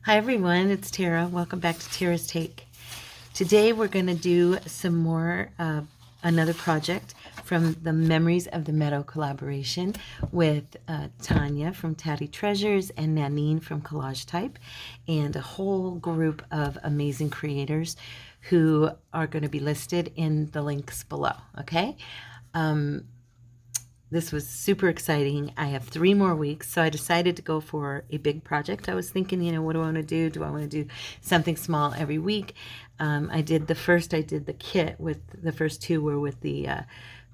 Hi everyone, it's Tara. Welcome back to Tara's Take. Today we're going to do some more another project from the Memories of the Meadow collaboration with Tanya from Tatty Treasures and Nanine from Collage Type, and a whole group of amazing creators who are going to be listed in the links below. Okay. This was super exciting. I have 3 more weeks, so I decided to go for a big project. I was thinking, what do I want to do? Do I want to do something small every week? I did the kit with the first 2 were with the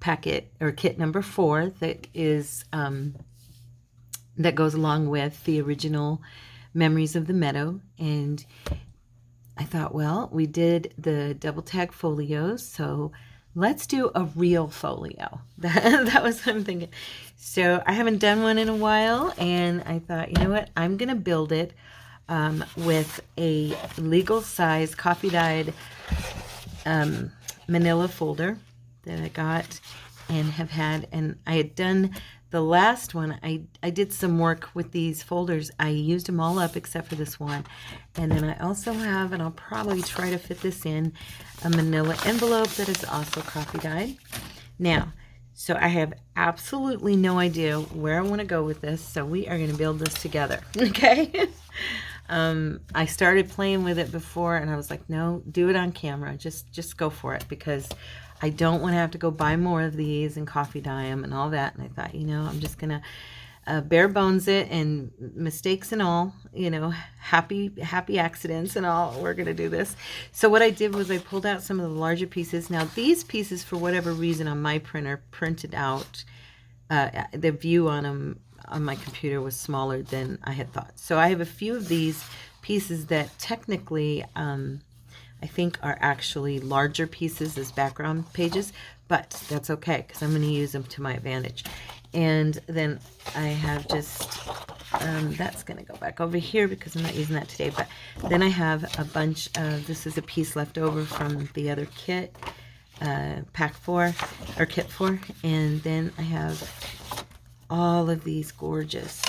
packet or kit number 4 that is that goes along with the original Memories of the Meadow. And I thought, well, we did the double tag folios, so let's do a real folio. That was what I'm thinking. So I haven't done one in a while, and I thought, you know what? I'm going to build it with a legal size coffee dyed manila folder that I got and have had. And I had done the last one. I did some work with these folders. I used them all up except for this one. And then I also have, and I'll probably try to fit this in, a manila envelope that is also coffee dyed. Now, so I have absolutely no idea where I want to go with this, so we are going to build this together, okay? I started playing with it before, and I was like, no, do it on camera. Just go for it, because I don't want to have to go buy more of these and coffee dye them and all that. And I thought, I'm just going to bare bones it, and mistakes and all, happy accidents and all, we're going to do this. So what I did was I pulled out some of the larger pieces. Now these pieces, for whatever reason, on my printer printed out, the view on them on my computer was smaller than I had thought. So I have a few of these pieces that technically I think are actually larger pieces as background pages, but that's okay because I'm going to use them to my advantage. And then I have just, that's going to go back over here because I'm not using that today, but then I have a bunch of, this is a piece left over from the other kit, pack 4, or kit 4, and then I have all of these gorgeous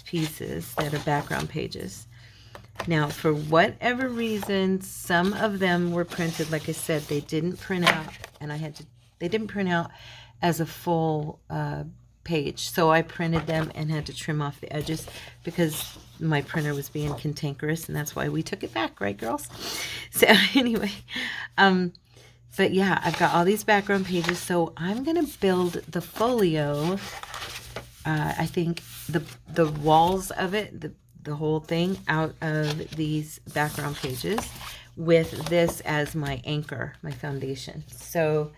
pieces that are background pages. Now, for whatever reason, some of them were printed, like I said, they didn't print out, and they didn't print out as a full page. So I printed them and had to trim off the edges because my printer was being cantankerous, and that's why we took it back, right, girls? So anyway, but yeah, I've got all these background pages, so I'm going to build the folio, I think the walls of it, the whole thing out of these background pages with this as my anchor, my foundation. So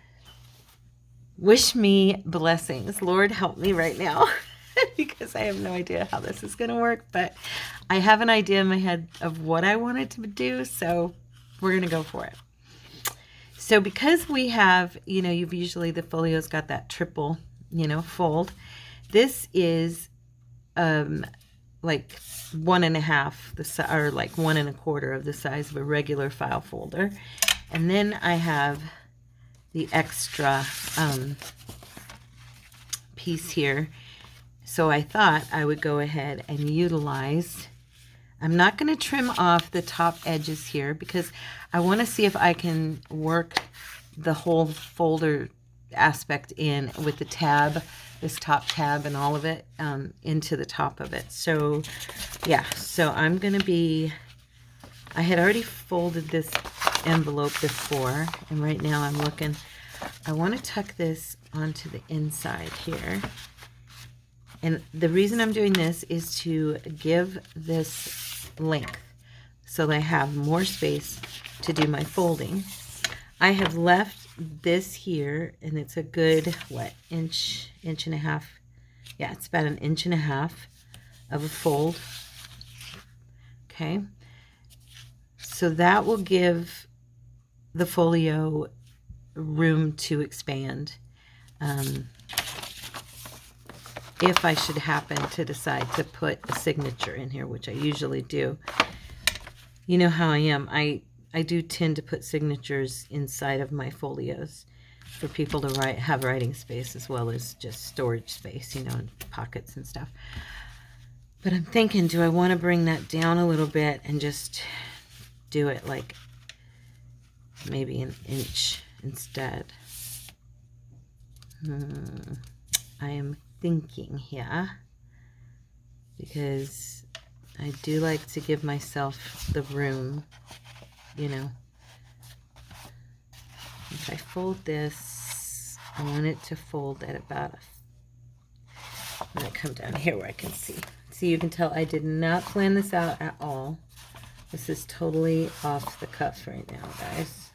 wish me blessings. Lord, help me right now because I have no idea how this is going to work, but I have an idea in my head of what I wanted to do, so we're going to go for it. So because we have, you've usually, the folio's got that triple, fold. This is like 1.5, or like 1 1/4 of the size of a regular file folder. And then I have the extra piece here. So I thought I would go ahead and utilize, I'm not going to trim off the top edges here because I want to see if I can work the whole folder aspect in with the tab, this top tab and all of it into the top of it. So yeah, so I'm going to be, I had already folded this envelope before, and right now I'm looking, I want to tuck this onto the inside here. And the reason I'm doing this is to give this length so that I have more space to do my folding. I have left this here, and it's a good, inch and a half. Yeah, it's about 1.5 inches of a fold. Okay. So that will give the folio room to expand. If I should happen to decide to put a signature in here, which I usually do. You know how I am. I do tend to put signatures inside of my folios for people to have writing space as well as just storage space, and pockets and stuff. But I'm thinking, do I want to bring that down a little bit and just do it like maybe an inch instead? I am thinking here, because I do like to give myself the room, you know. If I fold this, I want it to fold at about I'm going to come down here where I can see. See, you can tell I did not plan this out at all. This is totally off the cuff right now, guys.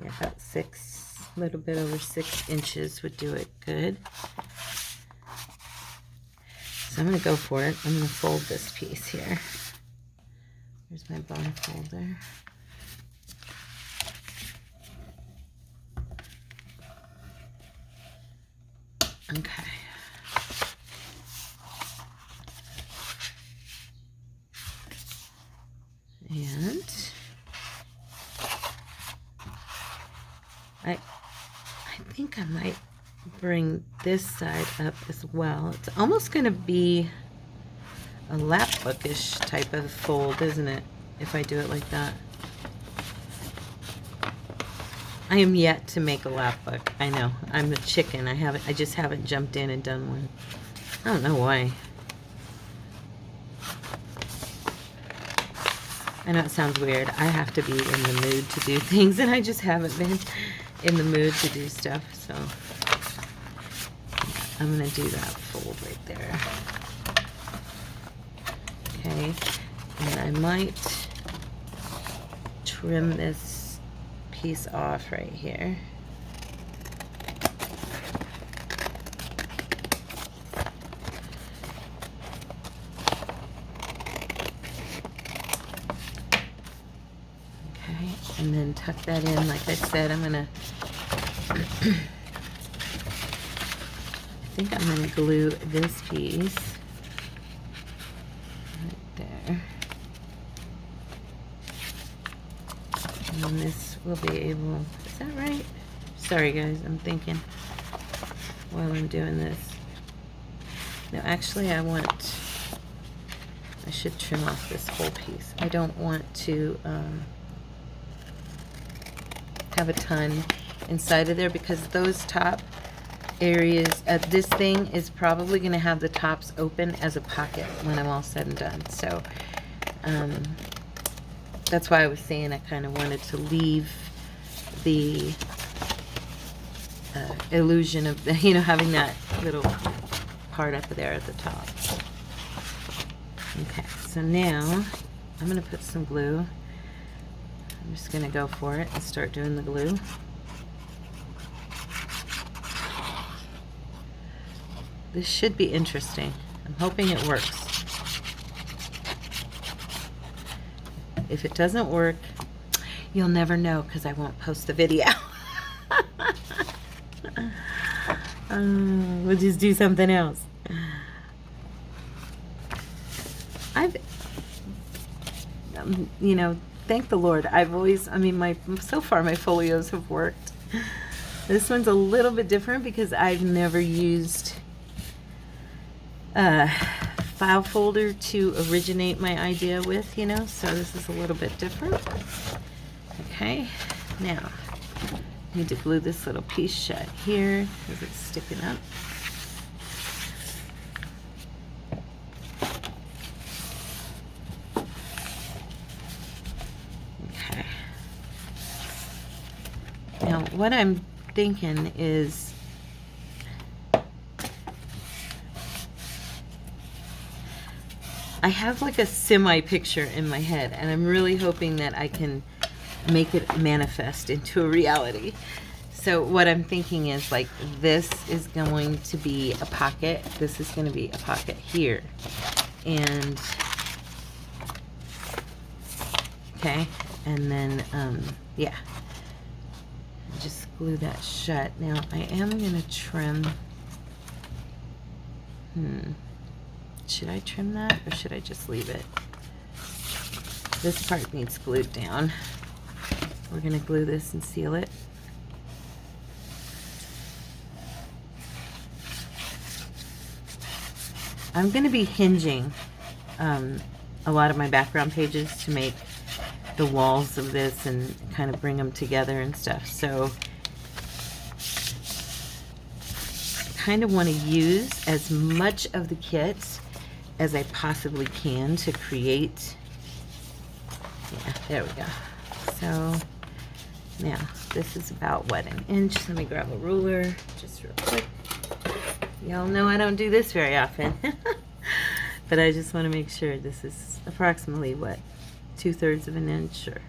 Yeah, about a little bit over 6 inches would do it good. So I'm going to go for it. I'm going to fold this piece here. Here's my bone folder. Okay. And I think I might bring this side up as well. It's almost going to be a lap bookish type of fold, isn't it? If I do it like that. I am yet to make a lap book. I know. I'm a chicken. I just haven't jumped in and done one. I don't know why. I know it sounds weird. I have to be in the mood to do things, and I just haven't been in the mood to do stuff. So I'm going to do that fold right there. Okay. And I might trim this piece off right here. Okay, and then tuck that in. Like I said, I'm gonna I think I'm gonna glue this piece right there. And then this will be able, is that right? Sorry guys, I'm thinking while I'm doing this. No, actually I should trim off this whole piece. I don't want to have a ton inside of there, because those top areas, this thing is probably going to have the tops open as a pocket when I'm all said and done. So that's why I was saying I kind of wanted to leave the illusion of, you know, having that little part up there at the top. Okay, so now I'm going to put some glue. I'm just going to go for it and start doing the glue. This should be interesting. I'm hoping it works. If it doesn't work, you'll never know, because I won't post the video. We'll just do something else. You know, thank the Lord. So far my folios have worked. This one's a little bit different because I've never used a file folder to originate my idea with, you know, so this is a little bit different. Okay, now I need to glue this little piece shut here because it's sticking up. Okay. Now what I'm thinking is I have like a semi-picture in my head, and I'm really hoping that I can make it manifest into a reality. So what I'm thinking is, like, this is going to be a pocket. This is going to be a pocket here. And, okay, and then, yeah. Just glue that shut. Now, I am going to trim. Should I trim that, or should I just leave it? This part needs glued down. We're going to glue this and seal it. I'm going to be hinging a lot of my background pages to make the walls of this and kind of bring them together and stuff. So I kind of want to use as much of the kit as I possibly can to create. Yeah, there we go. So now this is about what, an inch. Let me grab a ruler just real quick. Y'all know I don't do this very often. But I just want to make sure this is approximately what, 2/3 of an inch, or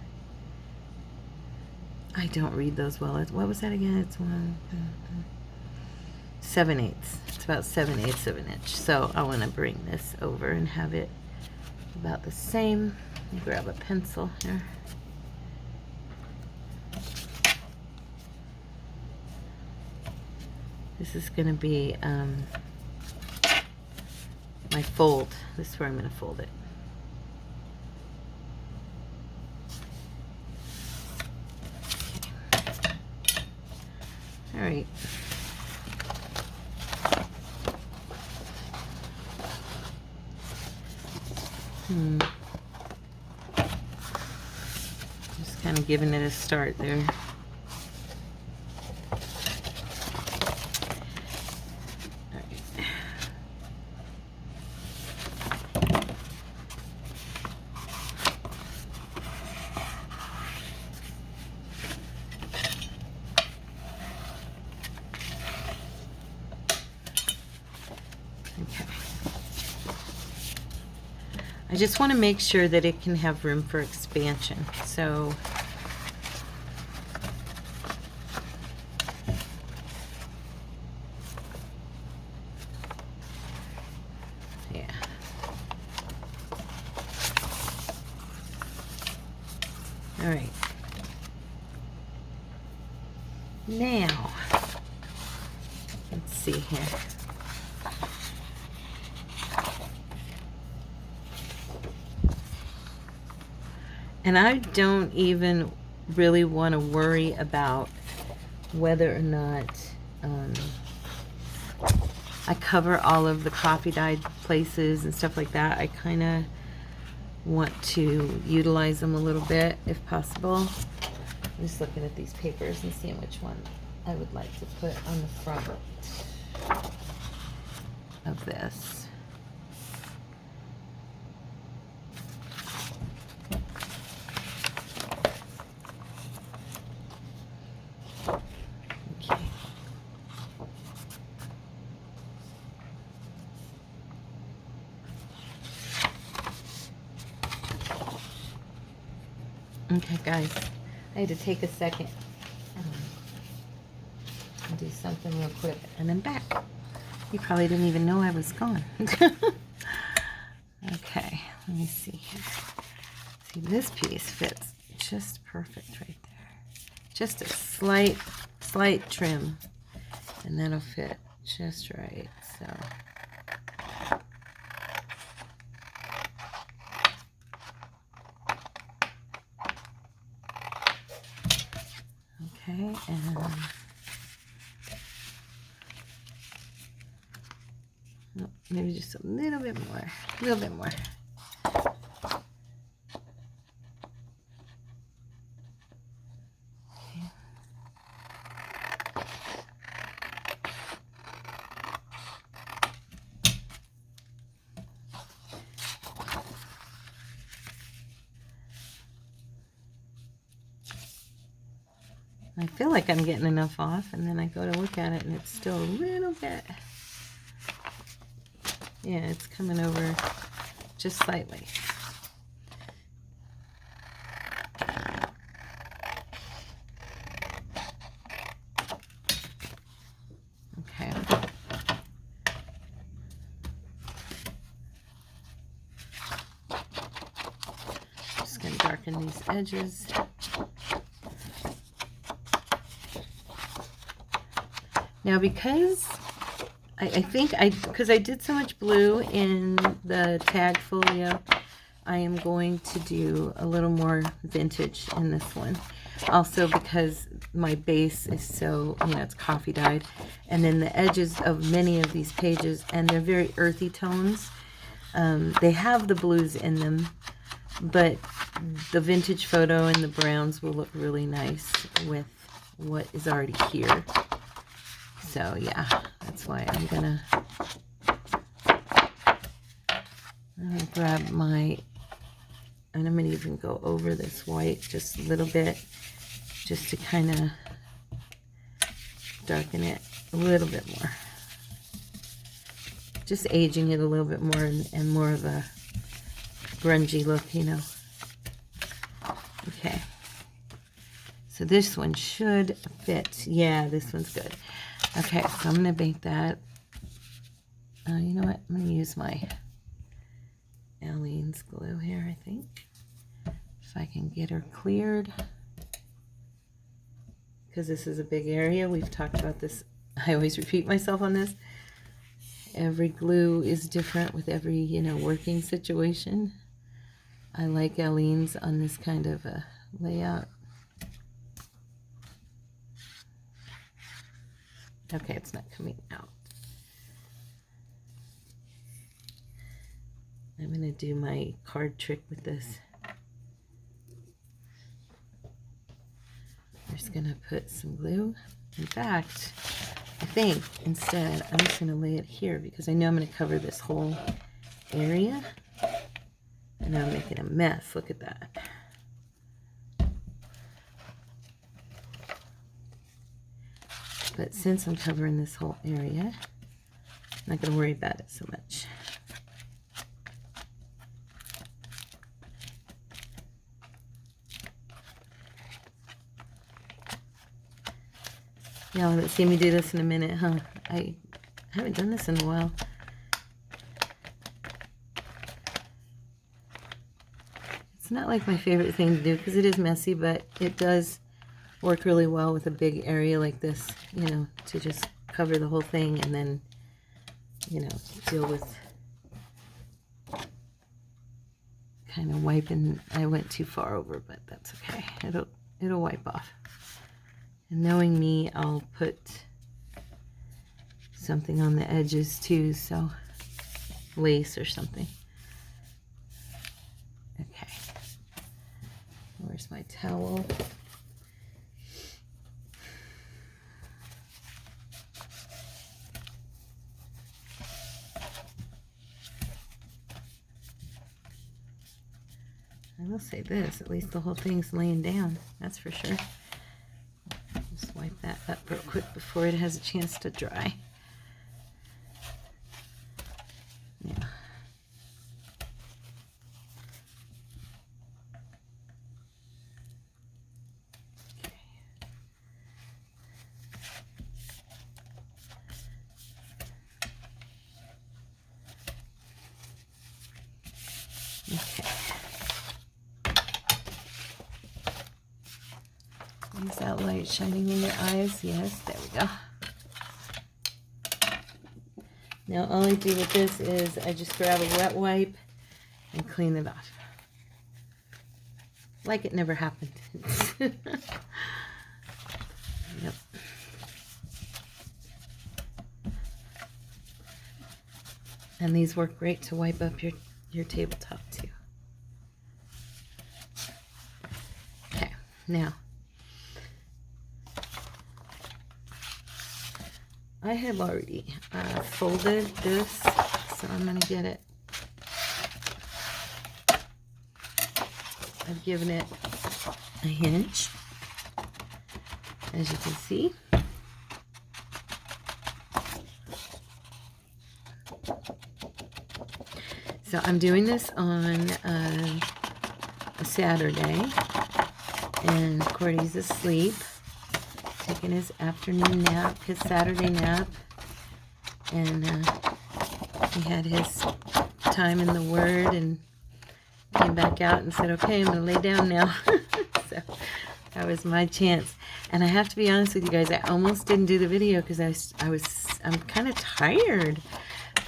I don't read those well. What was that again? It's 7/8. It's about 7/8 of an inch. So I want to bring this over and have it about the same. Let me grab a pencil here. This is going to be my fold. This is where I'm going to fold it. Okay. All right. Just kind of giving it a start there. I just want to make sure that it can have room for expansion. So yeah. All right. Now, let's see here. And I don't even really want to worry about whether or not I cover all of the coffee dyed places and stuff like that. I kind of want to utilize them a little bit if possible. I'm just looking at these papers and seeing which one I would like to put on the front of this. Okay, guys, I had to take a second and do something real quick, and I'm back. You probably didn't even know I was gone. Okay, let me see here. See, this piece fits just perfect right there. Just a slight trim, and that'll fit just right. So. Okay, and maybe just a little bit more, a little bit more. Okay. I feel like I'm getting enough off, and then I go to look at it and it's still a little bit, yeah, it's coming over just slightly. Okay. Just going to darken these edges. Now, because because I did so much blue in the tag folio, I am going to do a little more vintage in this one. Also because my base is so, you know, it's coffee dyed. And then the edges of many of these pages, and they're very earthy tones. They have the blues in them, but the vintage photo and the browns will look really nice with what is already here. So yeah, that's why I'm gonna grab my, and I'm gonna even go over this white just a little bit, just to kind of darken it a little bit more. Just aging it a little bit more, and more of a grungy look, you know. Okay. So this one should fit. Yeah, this one's good. Okay, so I'm going to bake that. You know what? I'm going to use my Aleene's glue here, I think. If I can get her cleared. Because this is a big area. We've talked about this. I always repeat myself on this. Every glue is different with every, you know, working situation. I like Aleene's on this kind of a layout. Okay, it's not coming out. I'm going to do my card trick with this. I'm just going to put some glue. In fact, I think instead I'm just going to lay it here because I know I'm going to cover this whole area. And I'm making a mess. Look at that. But since I'm covering this whole area, I'm not going to worry about it so much. Y'all haven't seen me do this in a minute, huh? I haven't done this in a while. It's not like my favorite thing to do because it is messy, but it does work really well with a big area like this, you know, to just cover the whole thing and then, you know, deal with kind of wiping. I went too far over, but that's okay. It'll wipe off. And knowing me, I'll put something on the edges too, so lace or something. Okay. Where's my towel? I will say this, at least the whole thing's laying down, that's for sure. Just wipe that up real quick before it has a chance to dry. Yeah. Okay. Is that light shining in your eyes? Yes, there we go. Now all I do with this is I just grab a wet wipe and clean it off. Like it never happened. Yep. And these work great to wipe up your tabletop too. Okay, now I have already folded this, so I'm going to get it. I've given it a hinge, as you can see. So I'm doing this on a Saturday, and Cordy's asleep, taking his afternoon nap, his Saturday nap, and he had his time in the Word and came back out and said, okay, I'm going to lay down now. So that was my chance. And I have to be honest with you guys, I almost didn't do the video because I'm kind of tired.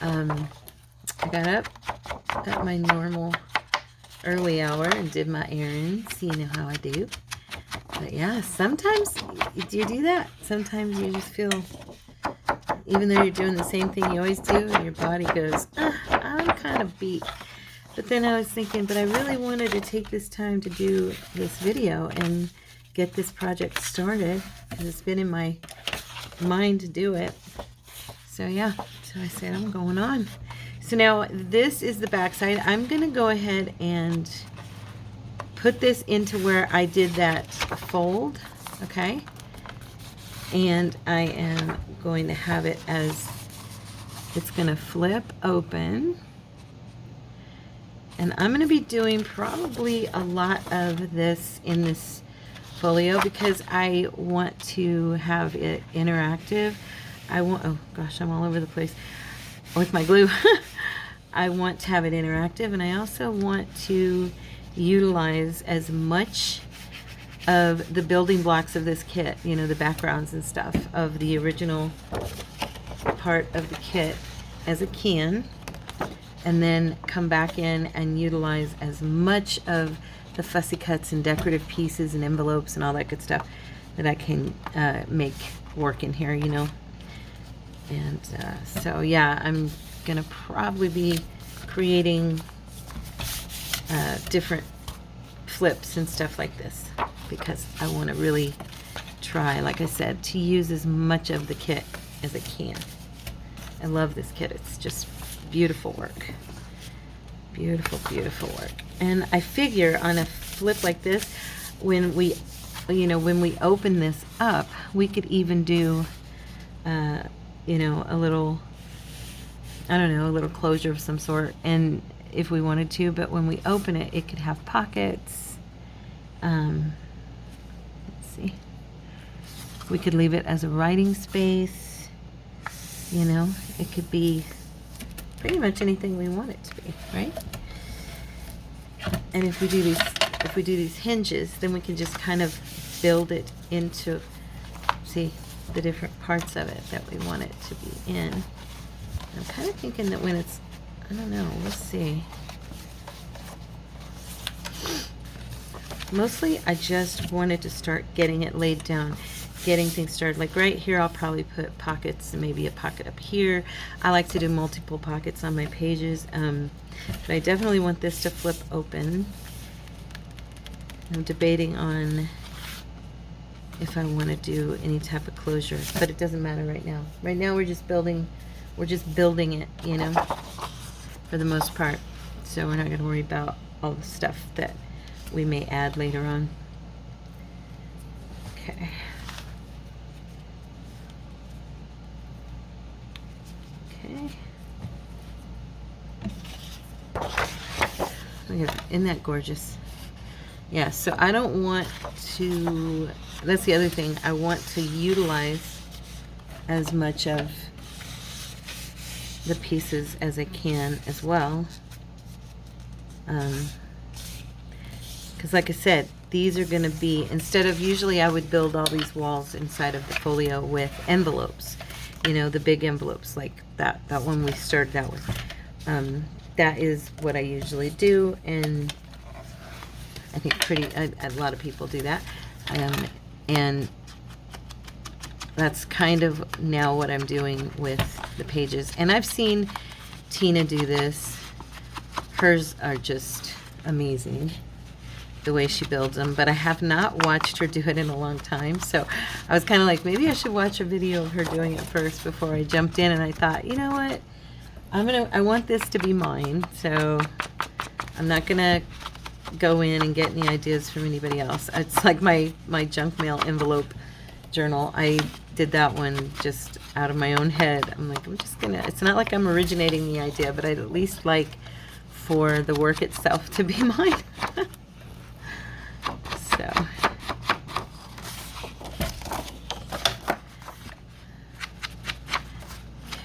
I got up at my normal early hour and did my errands. You know how I do. But yeah, sometimes do you do that? Sometimes you just feel, even though you're doing the same thing you always do, and your body goes, I'm kind of beat. But then I was thinking, but I really wanted to take this time to do this video and get this project started, because it's been in my mind to do it. So yeah, so I said I'm going on. So now this is the back side. I'm going to go ahead and put this into where I did that fold, okay? And I am going to have it as, it's going to flip open. And I'm going to be doing probably a lot of this in this folio because I want to have it interactive. Oh gosh, I'm all over the place with my glue. I want to have it interactive, and I also want to utilize as much of the building blocks of this kit, you know, the backgrounds and stuff of the original part of the kit as I can, and then come back in and utilize as much of the fussy cuts and decorative pieces and envelopes and all that good stuff that I can make work in here, you know. And so yeah, I'm gonna probably be creating different flips and stuff like this because I want to really try, like I said, to use as much of the kit as I can. I love this kit. It's just beautiful work. Beautiful, beautiful work. And I figure on a flip like this, when we, you know, when we open this up, we could even do, you know, a little, I don't know, a little closure of some sort, and if we wanted to, but when we open it, it could have pockets. Let's see. We could leave it as a writing space. You know, it could be pretty much anything we want it to be, right? And if we do these hinges, then we can just kind of build it into, see, the different parts of it that we want it to be in. I'm kind of thinking that when it's, I don't know, let's see. Mostly I just wanted to start getting it laid down, getting things started. Like right here, I'll probably put pockets and maybe a pocket up here. I like to do multiple pockets on my pages, but I definitely want this to flip open. I'm debating on if I want to do any type of closure, but it doesn't matter right now. Right now we're just building it, you know, for the most part. So we're not going to worry about all the stuff that we may add later on. Okay. Okay. Isn't that gorgeous? Yeah, so I don't want to, that's the other thing, I want to utilize as much of the pieces as I can as well. Because like I said, these are going to be, instead of, usually I would build all these walls inside of the folio with envelopes, you know, the big envelopes like that one we started out with. That is what I usually do, and I think a lot of people do that. And that's kind of now what I'm doing with the pages. And I've seen Tina do this. Hers are just amazing, the way she builds them, but I have not watched her do it in a long time. So I was kind of like, maybe I should watch a video of her doing it first before I jumped in, and I thought, you know what? I want this to be mine, so I'm not gonna go in and get any ideas from anybody else. It's like my junk mail envelope journal. I did that one just out of my own head. I'm like, I'm just gonna, it's not like I'm originating the idea, but I'd at least like for the work itself to be mine. So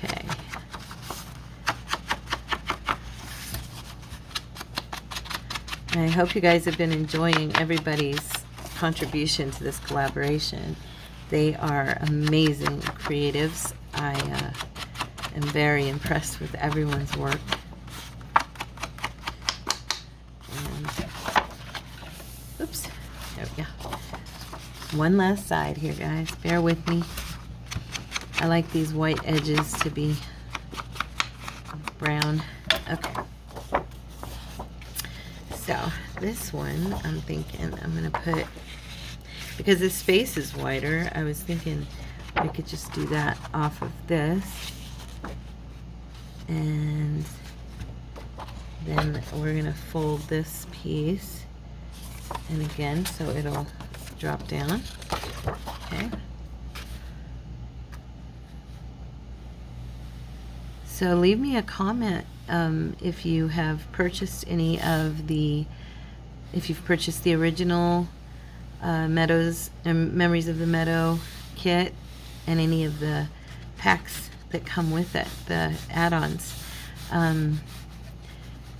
okay. I hope you guys have been enjoying everybody's contribution to this collaboration. They are amazing creatives. I am very impressed with everyone's work. And, oops, there we go. one last side here, guys. Bear with me. I like these white edges to be brown. Okay. So this one, I'm thinking I'm going to put, because this space is wider, I was thinking we could just do that off of this. And then we're going to fold this piece. And again, so it'll drop down. Okay. So leave me a comment if you have purchased any of the, if you've purchased the original Meadows and Memories of the Meadow kit and any of the packs that come with it, the add-ons.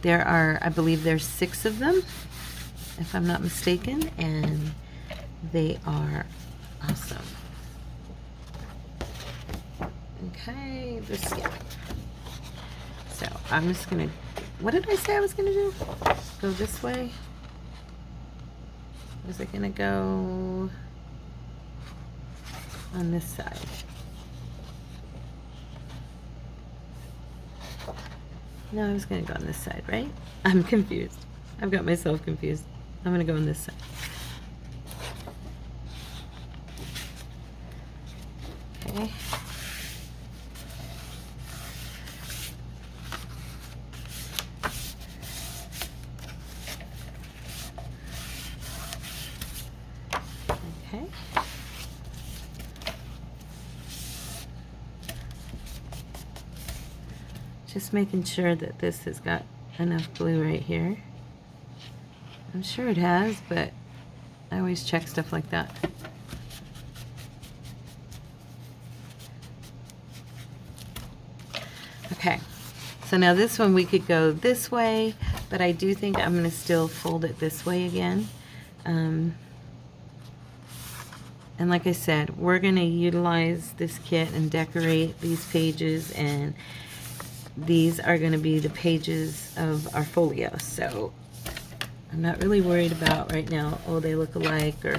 There are, I believe there's 6 of them, if I'm not mistaken, and they are awesome. Okay, this, yeah. So I'm just gonna, what did I say I was gonna do? Go this way? Was it gonna go on this side? No, I was gonna go on this side, right? I'm confused. I've got myself confused. I'm gonna go on this side. Okay. Okay. Just making sure that this has got enough glue right here. I'm sure it has, but I always check stuff like that. Okay, so now this one we could go this way, but I do think I'm going to still fold it this way again. And like I said, we're going to utilize this kit and decorate these pages, and these are going to be the pages of our folio. So I'm not really worried about right now, oh, they look alike, or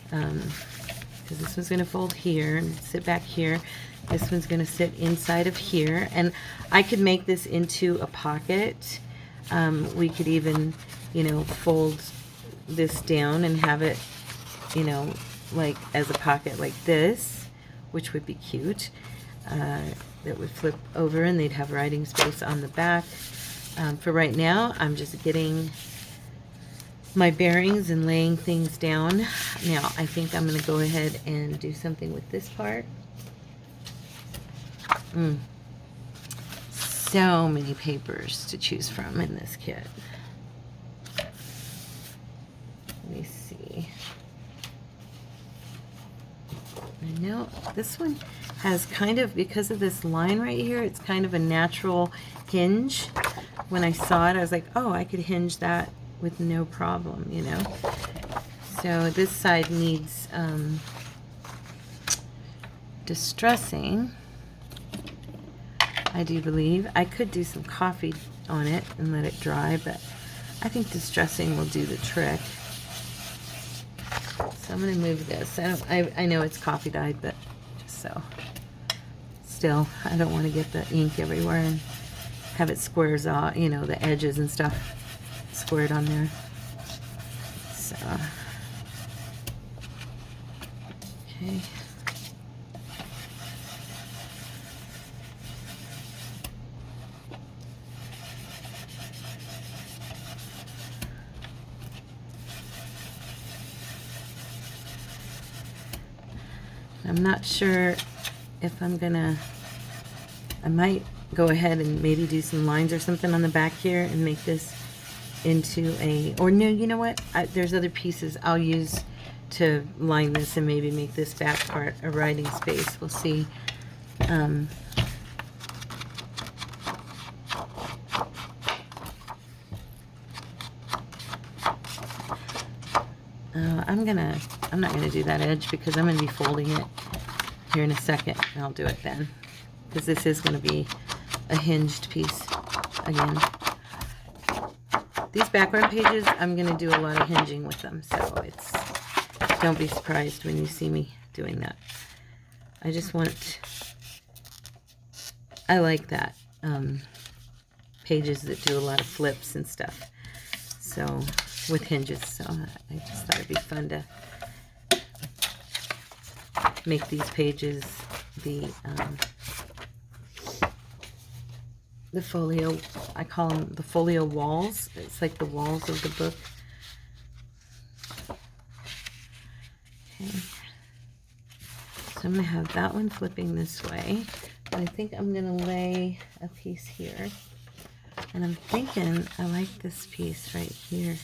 because this one's going to fold here and sit back here. This one's going to sit inside of here, and I could make this into a pocket. We could even, you know, fold this down and have it, you know, like as a pocket like this, which would be cute. That would flip over and they'd have writing space on the back. For right now, I'm just getting my bearings and laying things down. Now, I think I'm going to go ahead and do something with this part. So many papers to choose from in this kit. Let me see. I know this one has kind of, because of this line right here, it's kind of a natural hinge. When I saw it, I was like, oh, I could hinge that with no problem, you know. So this side needs distressing, I do believe. I could do some coffee on it and let it dry, but I think distressing will do the trick. So I'm going to move this. I know it's coffee dyed, but just so. Still, I don't want to get the ink everywhere and have it squares off, you know, the edges and stuff squared on there. So, okay. I'm not sure if I'm gonna, I might go ahead and maybe do some lines or something on the back here and make this into a, or no, you know what, there's other pieces I'll use to line this and maybe make this back part a writing space. We'll see. I'm not gonna do that edge because I'm gonna be folding it here in a second, and I'll do it then, because this is gonna be a hinged piece again. These background pages, I'm gonna do a lot of hinging with them, so it's don't be surprised when you see me doing that. I just want, I like that. Pages that do a lot of flips and stuff. So, with hinges. So, I just thought it'd be fun to make these pages the folio. I call them the folio walls. It's like the walls of the book. Okay. So I'm going to have that one flipping this way. And I think I'm going to lay a piece here. And I'm thinking I like this piece right here.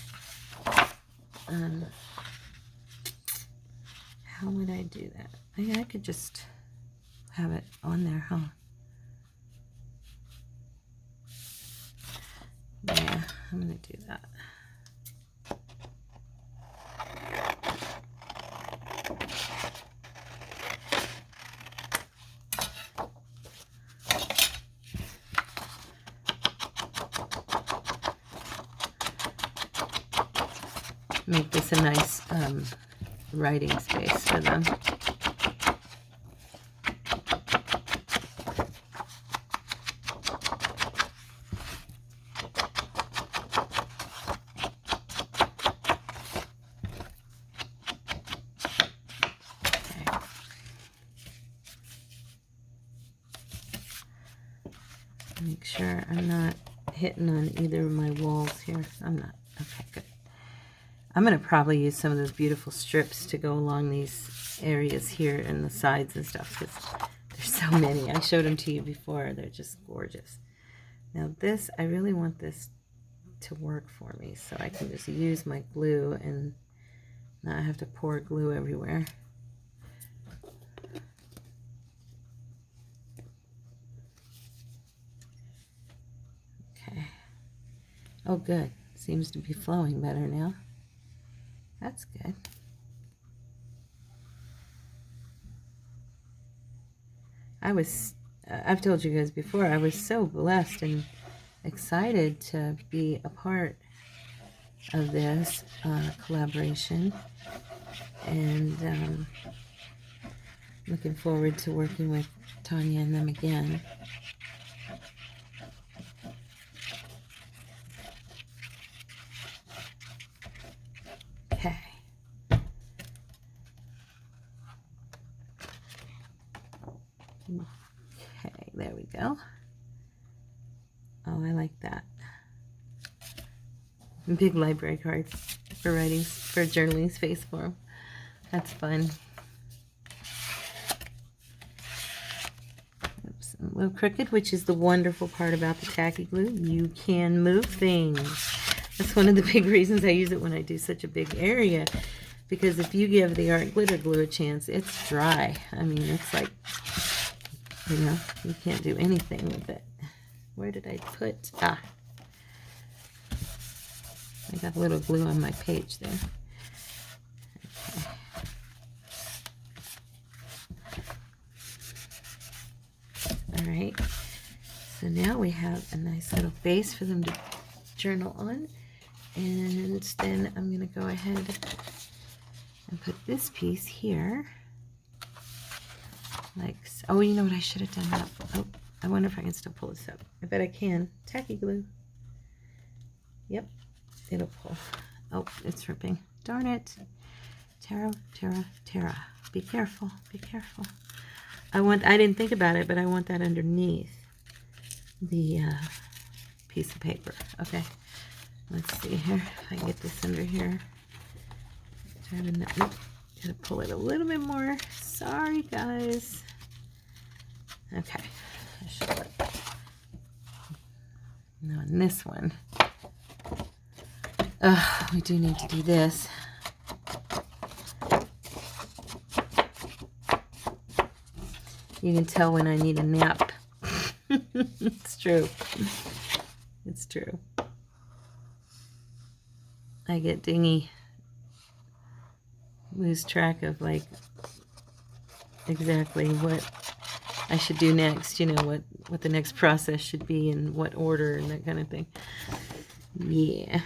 How would I do that? I could just have it on there, huh? Yeah, I'm going to do that. Make this a nice writing space for them. Make sure I'm not hitting on either of my walls here. I'm not. Okay, good. I'm going to probably use some of those beautiful strips to go along these areas here and the sides and stuff, because there's so many. I showed them to you before. They're just gorgeous. Now this, I really want this to work for me, so I can just use my glue and not have to pour glue everywhere. Okay. Oh, good. Seems to be flowing better now. That's good. I've told you guys before, I was so blessed and excited to be a part of this collaboration. And looking forward to working with Tanya and them again. Okay. Okay, there we go. Oh, I like that. Big library card for writing, for journaling space for them. That's fun. Oops, a little crooked, which is the wonderful part about the tacky glue. You can move things. That's one of the big reasons I use it when I do such a big area, because if you give the art glitter glue a chance, it's dry. I mean, it's like, you know, you can't do anything with it. Where did I put? Ah, I got a little glue on my page there. Okay. All right, so now we have a nice little base for them to journal on. And then I'm going to go ahead and put this piece here. Like so. Oh, you know what? I should have done that. Oh, I wonder if I can still pull this up. I bet I can. Tacky glue. Yep, it'll pull. Oh, it's ripping. Darn it. Tara. Be careful. Be careful. I didn't think about it, but I want that underneath the piece of paper. Okay. Let's see here if I can get this under here. Nope. Gotta pull it a little bit more. Sorry, guys. Okay. I should let. Now in this one, we do need to do this. You can tell when I need a nap. It's true. It's true. I get dingy, lose track of like exactly what I should do next, you know, what the next process should be and what order and that kind of thing. Yeah.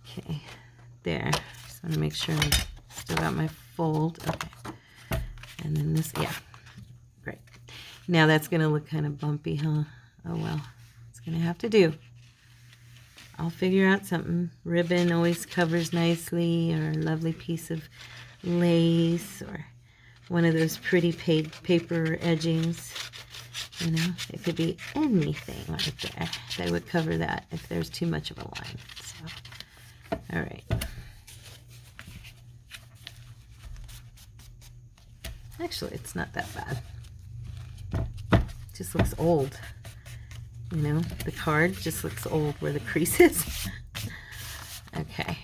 Okay, there. So want to make sure I still got my fold. Okay. And then this, yeah, great. Now that's going to look kind of bumpy, huh? Oh well, it's going to have to do. I'll figure out something. Ribbon always covers nicely, or a lovely piece of lace, or one of those pretty paper edgings. You know, it could be anything right there that would cover that if there's too much of a line. So, all right. Actually, it's not that bad. It just looks old. You know, the card just looks old where the crease is. Okay.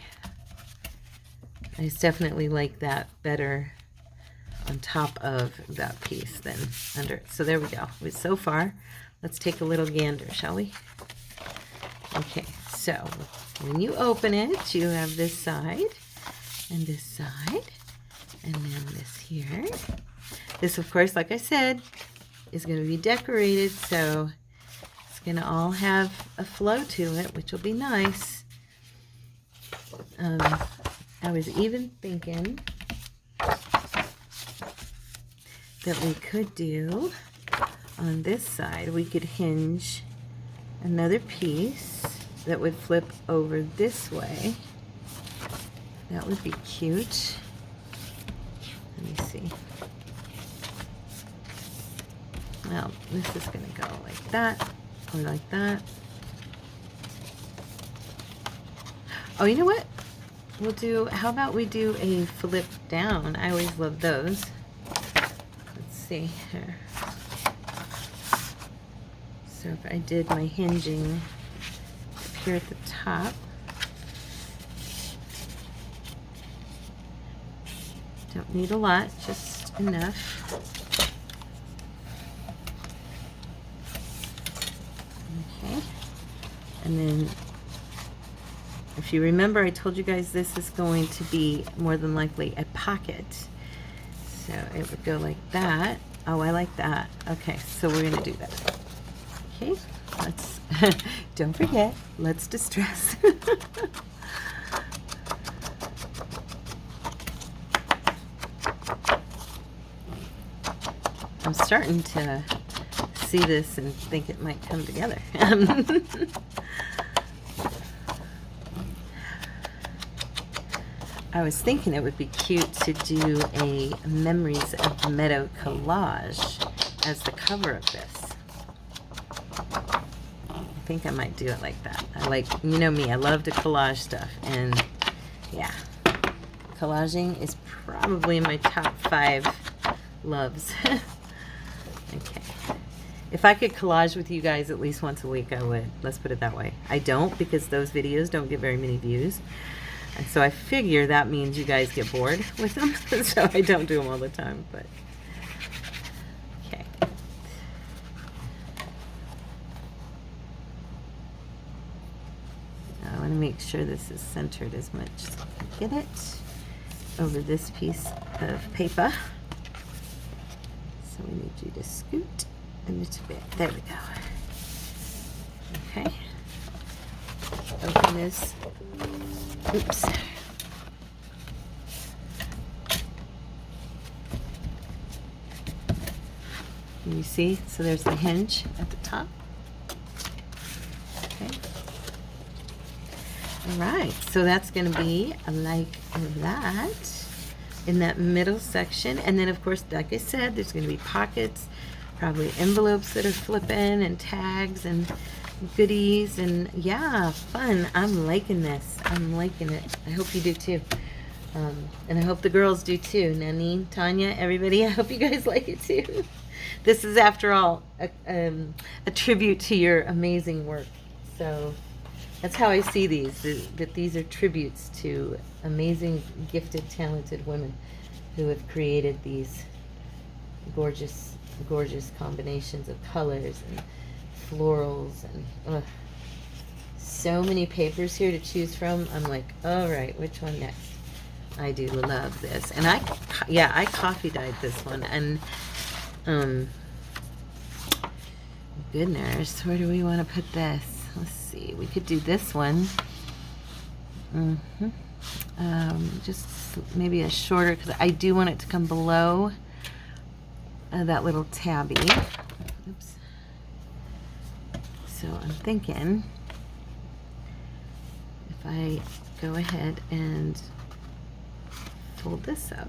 I just definitely like that better on top of that piece than under it. So there we go. So far, let's take a little gander, shall we? Okay, so when you open it, you have this side and this side, and then this here. This, of course, like I said, is going to be decorated, so it's going to all have a flow to it, which will be nice. I was even thinking that we could do on this side, we could hinge another piece that would flip over this way. That would be cute. Let me see. Well, this is going to go like that, or like that. Oh, you know what? We'll do, how about we do a flip down? I always love those. Let's see here. So if I did my hinging up here at the top, don't need a lot, just enough. Okay, and then if you remember, I told you guys this is going to be more than likely a pocket. So it would go like that. Oh, I like that. Okay, so we're going to do that. Okay, let's, don't forget, let's distress. I'm starting to see this and think it might come together. I was thinking it would be cute to do a Memories of Meadow collage as the cover of this. I think I might do it like that. I like, you know me, I love to collage stuff, and yeah, collaging is probably my top 5 loves. Okay. If I could collage with you guys at least once a week, I would. Let's put it that way. I don't, because those videos don't get very many views. And so I figure that means you guys get bored with them. So I don't do them all the time, but okay. I want to make sure this is centered as much as I can get it over this piece of paper. So we need you to scoot a little bit. There we go. Okay. Open this. Oops. You see? So there's the hinge at the top. Okay. All right. So that's going to be like that in that middle section. And then, of course, like I said, there's going to be pockets, probably envelopes that are flipping, and tags and goodies, and yeah, fun. I'm liking this. I'm liking it. I hope you do too. And I hope the girls do too. Nani, Tanya, everybody, I hope you guys like it too. This is, after all, a tribute to your amazing work. So that's how I see these, that these are tributes to amazing, gifted, talented women who have created these gorgeous, gorgeous combinations of colors and florals, and so many papers here to choose from. I'm like, all right, which one next? I do love this. And I coffee dyed this one, and goodness, where do we want to put this? Let's see, we could do this one. just maybe a shorter, because I do want it to come below that little tabby. Oops. So I'm thinking if I go ahead and fold this up,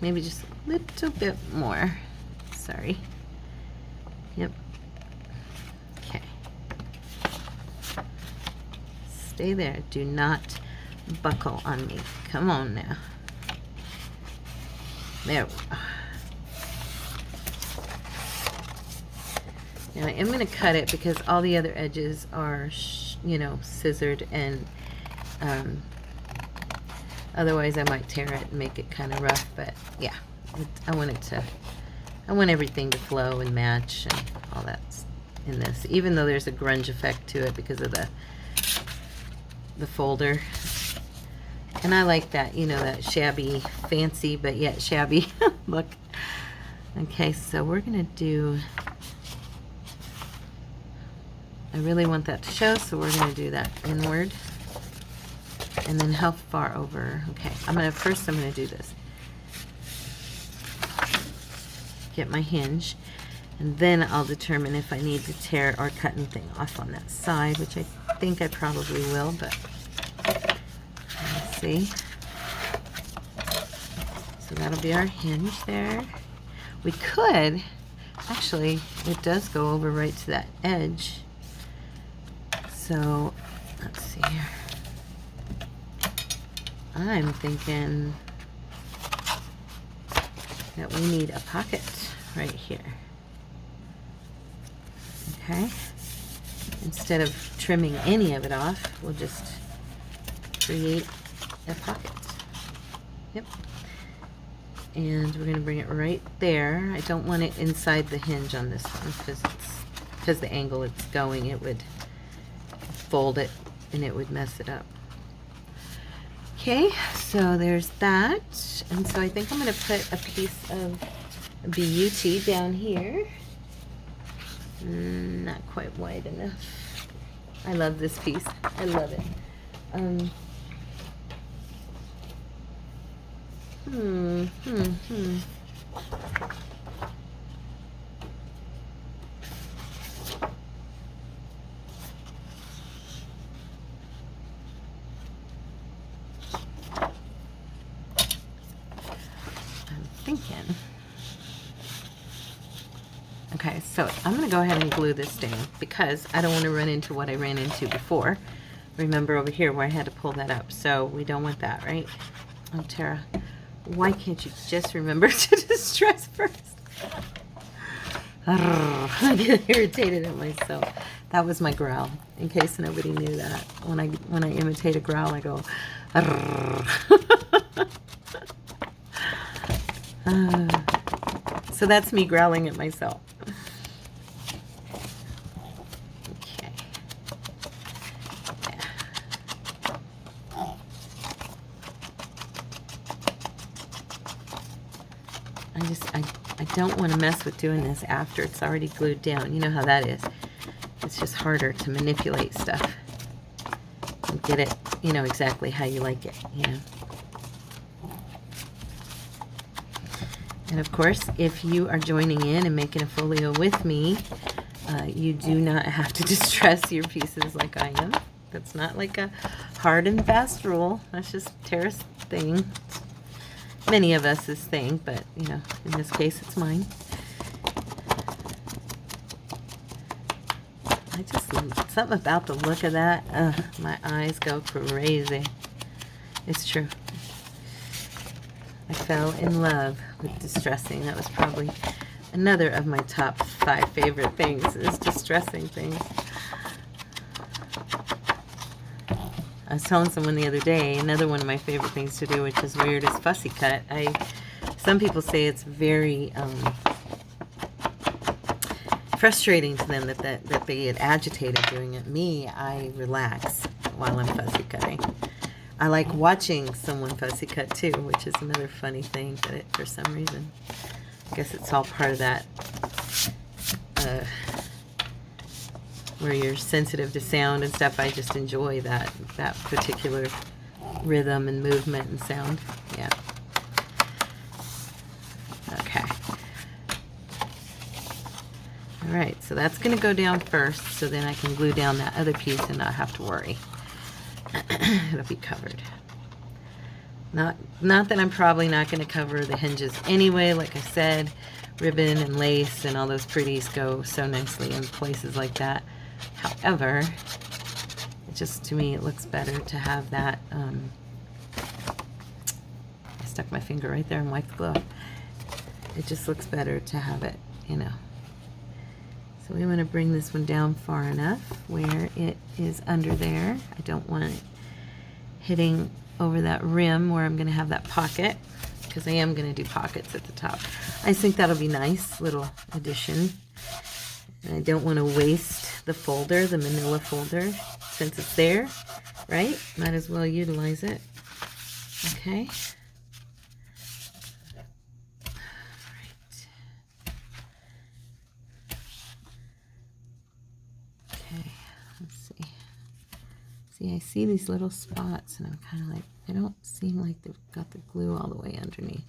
maybe just a little bit more. Sorry. Yep. Okay. Stay there. Do not buckle on me. Come on now. There we go. Now I am going to cut it because all the other edges are, you know, scissored, and otherwise I might tear it and make it kind of rough. But yeah, I want everything to flow and match and all that's in this. Even though there's a grunge effect to it because of the folder, and I like that, you know, that shabby, fancy but yet shabby look. Okay, so we're gonna do. I really want that to show, so we're going to do that inward. And then how far over? Okay, I'm going to do this. Get my hinge, and then I'll determine if I need to tear or cut anything off on that side, which I think I probably will, but let's see. So that'll be our hinge there. We could, actually, it does go over right to that edge. So, let's see here. I'm thinking that we need a pocket right here. Okay? Instead of trimming any of it off, we'll just create a pocket. Yep. And we're going to bring it right there. I don't want it inside the hinge on this one because the angle it's going, it would fold it and it would mess it up. Okay, so there's that. And so I think I'm going to put a piece of BUT down here. Not quite wide enough. I love this piece. I love it. Thinking. Okay, so I'm going to go ahead and glue this down because I don't want to run into what I ran into before. Remember over here where I had to pull that up, so we don't want that, right? Oh, Tara, why can't you just remember to distress first? I get irritated at myself. That was my growl, in case nobody knew that. When I imitate a growl, I go, so that's me growling at myself. Okay. Yeah. I don't want to mess with doing this after it's already glued down. You know how that is. It's just harder to manipulate stuff and get it, you know, exactly how you like it, you know. And of course, if you are joining in and making a folio with me, you do not have to distress your pieces like I am. That's not like a hard and fast rule. That's just Tara's thing. Many of us's thing, but you know, in this case, it's mine. I just love something about the look of that. My eyes go crazy. It's true. I fell in love with distressing. That was probably another of my top 5 favorite things, is distressing things. I was telling someone the other day, another one of my favorite things to do, which is weird, is fussy cut. Some people say it's very frustrating to them that they get agitated doing it. Me, I relax while I'm fussy cutting. I like watching someone fussy cut too, which is another funny thing, but for some reason, I guess it's all part of that where you're sensitive to sound and stuff. I just enjoy that particular rhythm and movement and sound. Yeah. Okay. All right, so that's going to go down first, so then I can glue down that other piece and not have to worry. It'll be covered. Not that I'm probably not going to cover the hinges anyway. Like I said, ribbon and lace and all those pretties go so nicely in places like that. However, just to me it looks better to have that. I stuck my finger right there and wiped the glue off. It just looks better to have it, you know. So we want to bring this one down far enough where it is under there. I don't want it hitting over that rim where I'm going to have that pocket, because I am going to do pockets at the top. I think that'll be nice little addition. And I don't want to waste the folder, the manila folder, since it's there, right? Might as well utilize it. Okay. See, I see these little spots, and I'm kind of like, they don't seem like they've got the glue all the way underneath.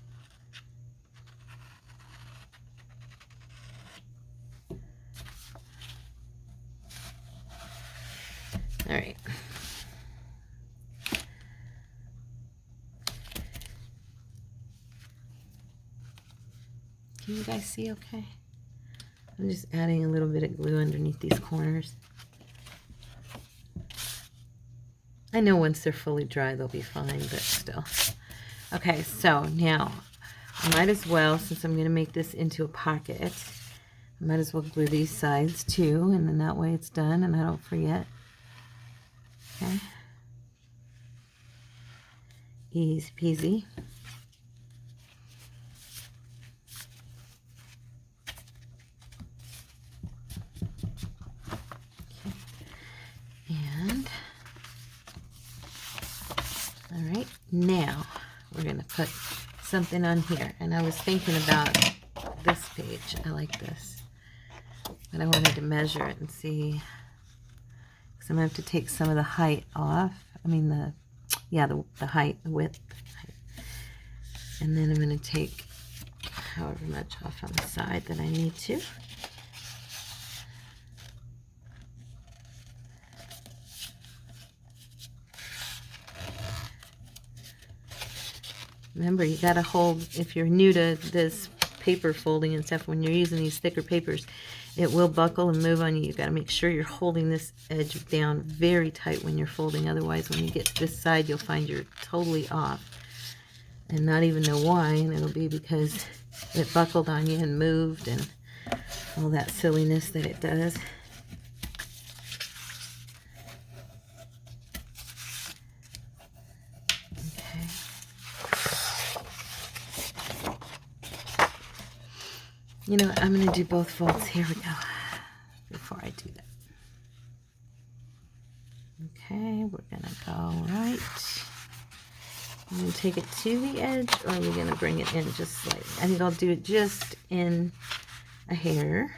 All right. Can you guys see okay? I'm just adding a little bit of glue underneath these corners. I know once they're fully dry, they'll be fine, but still. Okay, so now I might as well, since I'm going to make this into a pocket, I might as well glue these sides too, and then that way it's done and I don't forget. Okay. Easy peasy. And all right, now we're going to put something on here. And I was thinking about this page. I like this. But I wanted to measure it and see, because I'm going to have to take some of the height off. I mean, the height, the width. And then I'm going to take however much off on the side that I need to. Remember, you got to hold, if you're new to this paper folding and stuff, when you're using these thicker papers, it will buckle and move on you. You've got to make sure you're holding this edge down very tight when you're folding. Otherwise, when you get to this side, you'll find you're totally off and not even know why. And it'll be because it buckled on you and moved and all that silliness that it does. You know, I'm going to do both folds. Here we go. Before I do that. Okay, we're going to go right. I'm going to take it to the edge, or are we going to bring it in just slightly? I think I'll do it just in a hair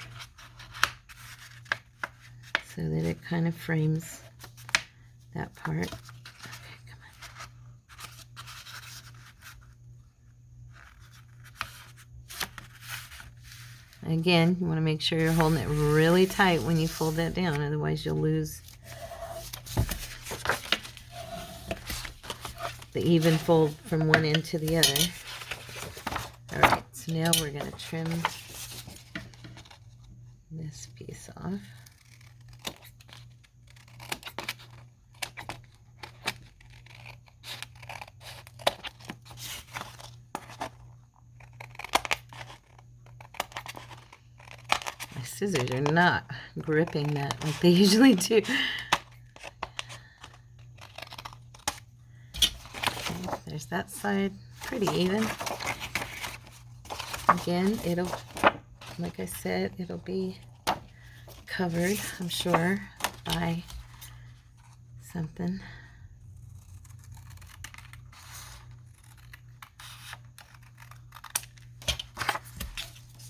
so that it kind of frames that part. Again, you want to make sure you're holding it really tight when you fold that down, otherwise you'll lose the even fold from one end to the other. Alright, so now we're going to trim this piece off. Scissors are not gripping that like they usually do. Okay, there's that side, pretty even. Again, it'll, like I said, it'll be covered, I'm sure, by something.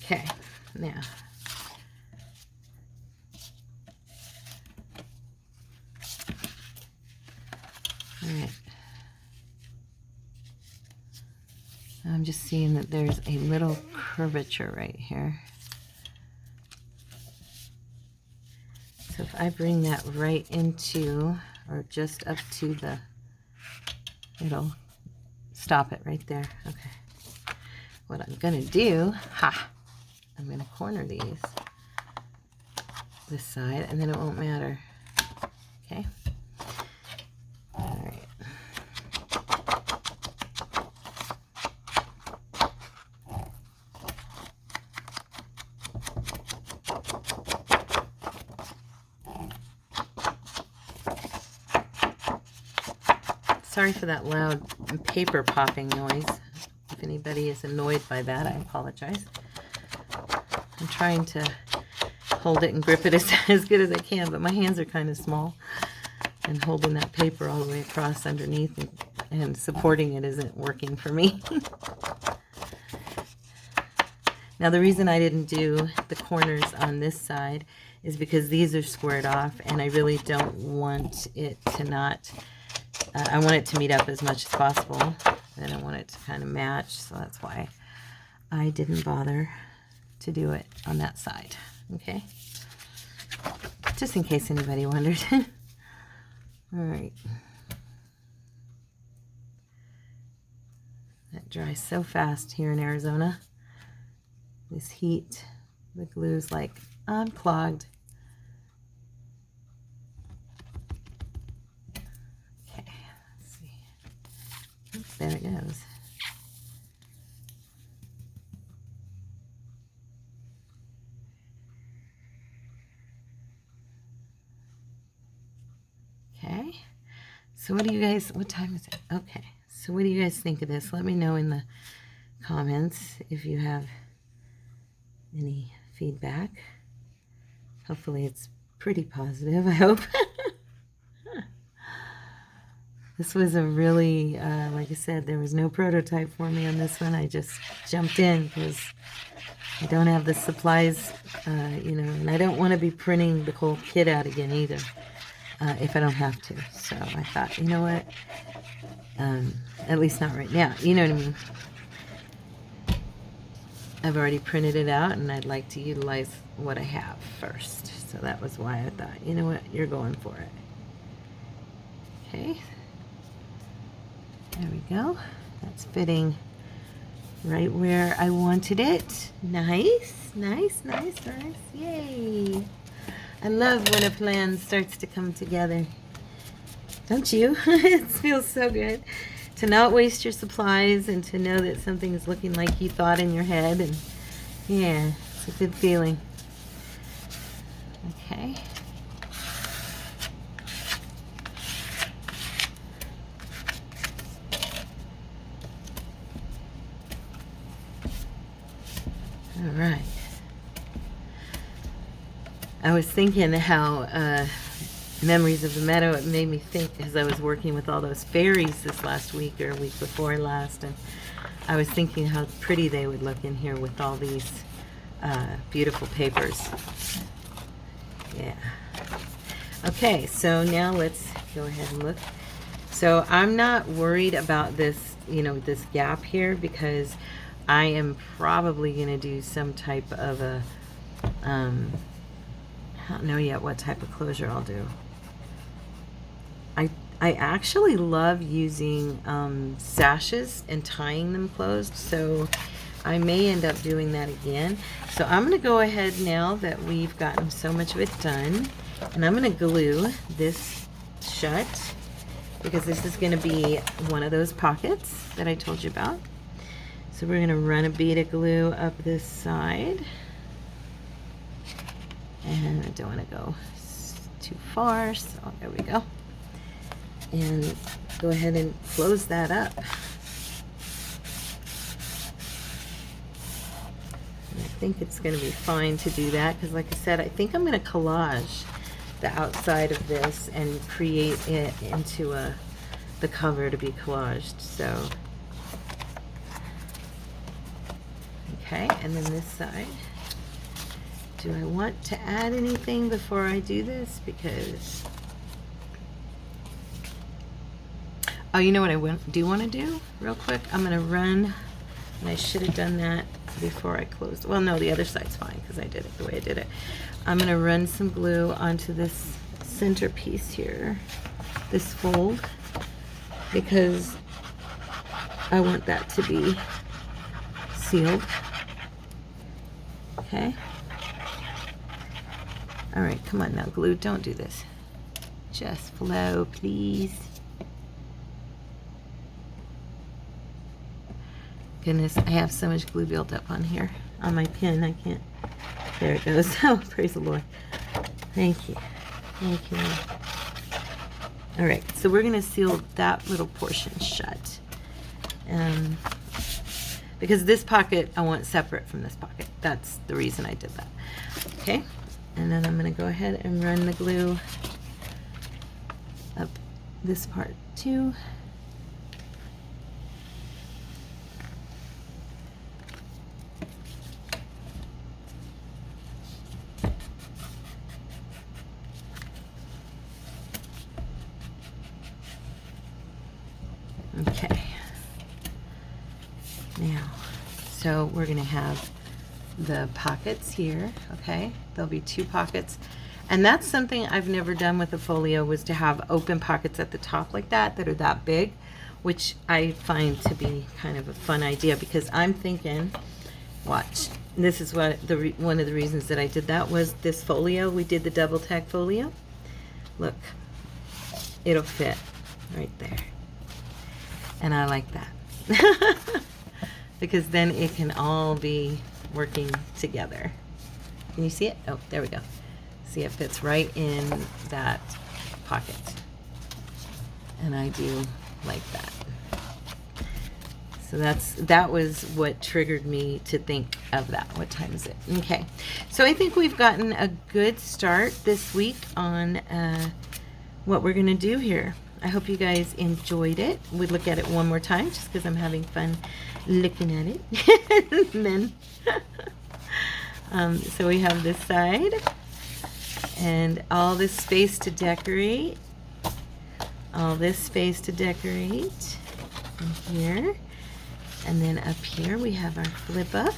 Okay, now All right. I'm just seeing that there's a little curvature right here. So if I bring that right into, or just up to the, it'll stop it right there. Okay. What I'm gonna do, I'm gonna corner these this side, and then it won't matter. Okay. All right. Sorry for that loud paper popping noise. If anybody is annoyed by that, I apologize. I'm trying to hold it and grip it as good as I can, but my hands are kind of small. And holding that paper all the way across underneath and supporting it isn't working for me. Now the reason I didn't do the corners on this side is because these are squared off, and I really don't want it to not... I want it to meet up as much as possible, and I want it to kind of match, so that's why I didn't bother to do it on that side. Okay? Just in case anybody wondered. All right. That dries so fast here in Arizona. This heat, the glue's like unclogged. There it goes. Okay. So what do you guys, what time is it? Okay. So what do you guys think of this? Let me know in the comments if you have any feedback. Hopefully it's pretty positive, I hope. This was a really, like I said, there was no prototype for me on this one. I just jumped in because I don't have the supplies, you know, and I don't want to be printing the whole kit out again either, if I don't have to. So I thought, you know what, at least not right now, you know what I mean. I've already printed it out, and I'd like to utilize what I have first. So that was why I thought, you know what, you're going for it. Okay. There we go. That's fitting right where I wanted it. Nice, nice, nice, nice. Yay. I love when a plan starts to come together. Don't you? It feels so good to not waste your supplies and to know that something is looking like you thought in your head. And yeah, it's a good feeling. Okay. All right. I was thinking how Memories of the Meadow, it made me think as I was working with all those fairies this last week or week before last, and I was thinking how pretty they would look in here with all these beautiful papers. Yeah. Okay, so now let's go ahead and look. So I'm not worried about this, you know, this gap here, because I am probably going to do some type of a, I don't know yet what type of closure I'll do. I actually love using sashes and tying them closed, so I may end up doing that again. So I'm going to go ahead now that we've gotten so much of it done, and I'm going to glue this shut, because this is going to be one of those pockets that I told you about. So we're going to run a bead of glue up this side. And I don't want to go too far, so there we go. And go ahead and close that up. And I think it's going to be fine to do that, because like I said, I think I'm going to collage the outside of this and create it into the cover to be collaged. So, okay, and then this side. Do I want to add anything before I do this? Because Oh, you know what I do want to do real quick? I'm going to run, and I should have done that before I closed. Well, no, the other side's fine because I did it the way I did it. I'm going to run some glue onto this centerpiece here, this fold, because I want that to be sealed. Okay. All right, come on now, glue. Don't do this. Just flow, please. Goodness, I have so much glue built up on here, on my pin. I can't. There it goes. Oh, praise the Lord. Thank you. Thank you, Lord. All right, so we're going to seal that little portion shut. Because this pocket I want separate from this pocket. That's the reason I did that. Okay, and then I'm going to go ahead and run the glue up this part too. Okay, now, so we're going to have the pockets here, okay? There'll be 2 pockets, and that's something I've never done with a folio, was to have open pockets at the top like that are that big, which I find to be kind of a fun idea, because I'm thinking, watch, this is what one of the reasons that I did that was this folio. We did the double tack folio. Look, it'll fit right there. And I like that because then it can all be working together. Can you see it? Oh, there we go. See, it fits right in that pocket. And I do like that. So that was what triggered me to think of that. What time is it? Okay. So I think we've gotten a good start this week on what we're going to do here. I hope you guys enjoyed it. We'd look at it one more time just because I'm having fun looking at it. And then, so we have this side and all this space to decorate. All this space to decorate in here. And then up here we have our flip up.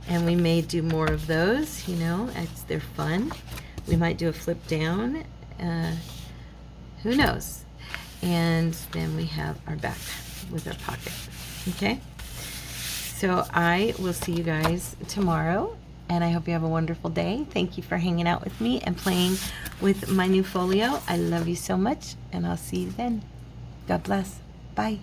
And we may do more of those, you know, they're fun. We might do a flip down. Who knows? And then we have our back with our pocket. Okay? So I will see you guys tomorrow, and I hope you have a wonderful day. Thank you for hanging out with me and playing with my new folio. I love you so much, and I'll see you then. God bless. Bye.